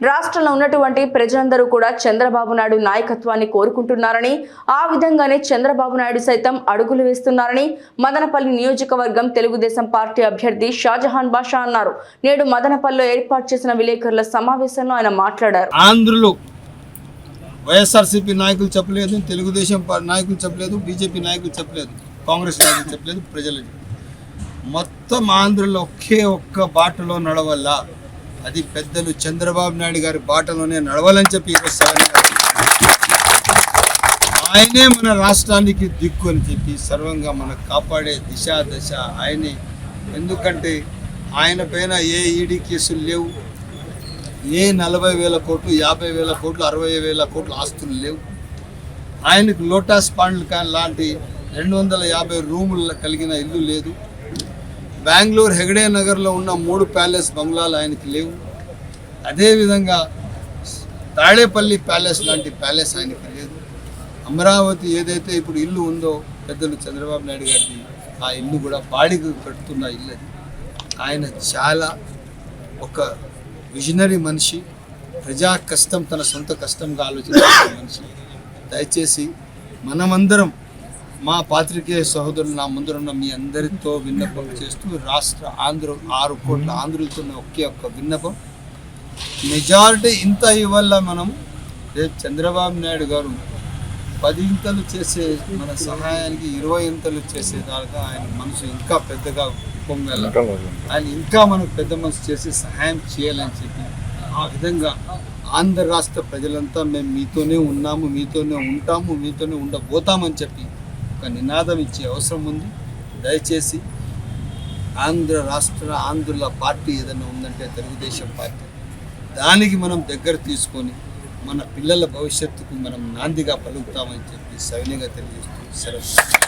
రాష్ట్రంలో ఉన్నటువంటి ప్రజలందరూ కూడా చంద్రబాబు నాయుడు నాయకత్వాన్ని కోరుకుంటున్నారని, ఆ విధంగానే చంద్రబాబు నాయుడు సైతం అడుగులు వేస్తున్నారని మదనపల్లి నియోజకవర్గం తెలుగుదేశం పార్టీ అభ్యర్థి షాజహాన్ బాషా అన్నారు. నేడు మదనపల్లిలో ఏర్పాటు చేసిన విలేకరుల సమావేశంలో ఆయన మాట్లాడారు. ఆంధ్రలో వైఎస్ఆర్సీపీ నాయకులు చెప్పలేదు, తెలుగుదేశం నాయకులు చెప్పలేదు, బీజేపీ నాయకులు చెప్పలేదు, కాంగ్రెస్ నాయకులు చెప్పలేదు, ప్రజలు మొత్తం ఆంధ్రలో ఒకే ఒక్క బాటలో నడవల్ల, అది పెద్దలు చంద్రబాబు నాయుడు గారి బాటలోనే నడవాలని చెప్పి ఆయనే మన రాష్ట్రానికి దిక్కు అని చెప్పి సర్వంగా మనకు కాపాడే దిశ దశ ఆయనే. ఎందుకంటే ఆయన పైన ఏ ఈడీ కేసులు లేవు, ఏ 40,000 కోట్లు, 50,000 కోట్లు, 60,000 కోట్లు ఆస్తులు లేవు. ఆయనకు లోటస్ పాండ్లు లాంటి 250 రూములు కలిగిన ఇల్లు లేదు. బెంగళూరు హెగడే నగర్లో ఉన్న 3 ప్యాలెస్ బంగ్లాలు ఆయనకి లేవు. అదేవిధంగా తాడేపల్లి ప్యాలెస్ లాంటి ప్యాలెస్ ఆయనకి లేదు. అమరావతి ఏదైతే ఇప్పుడు ఇల్లు ఉందో పెద్దలు చంద్రబాబు నాయుడు గారిది, ఆ ఇల్లు కూడా బాడిగ కడుతున్న ఇల్లు అది. ఆయన చాలా ఒక విజనరీ మనిషి, ప్రజా కష్టం తన సొంత కష్టంగా ఆలోచించే మనిషి. దయచేసి మనమందరం, మా పాత్రికేయ సహోదరులు నా ముందరున్న మీ అందరితో విన్నపం చేస్తూ, రాష్ట్ర 6 కోట్ల ఆంధ్రులతో ఒకే ఒక్క విన్నపం, మెజారిటీ ఇంత ఇవల్ల మనం రేపు చంద్రబాబు నాయుడు గారు 10 ఇంతలు చేసే మన సహాయానికి 20 ఇంతలు చేసేదాకా ఆయన మనసు ఇంకా పెద్దగా పొంగాల, ఆయన ఇంకా మనకు పెద్ద మనసు చేసి సహాయం చేయాలని చెప్పి, ఆ విధంగా ఆంధ్ర రాష్ట్ర ప్రజలంతా మేము మీతోనే ఉన్నాము, మీతోనే ఉంటాము, మీతోనే ఉండబోతామని చెప్పి ఒక నినాదం ఇచ్చే అవసరం ఉంది. దయచేసి ఆంధ్రుల పార్టీ ఏదైనా ఉందంటే తెలుగుదేశం పార్టీ, దానికి మనం దగ్గర తీసుకొని మన పిల్లల భవిష్యత్తుకు మనం నాందిగా పలుకుతామని చెప్పి సవినయంగా తెలియజేస్తూ సెలవు.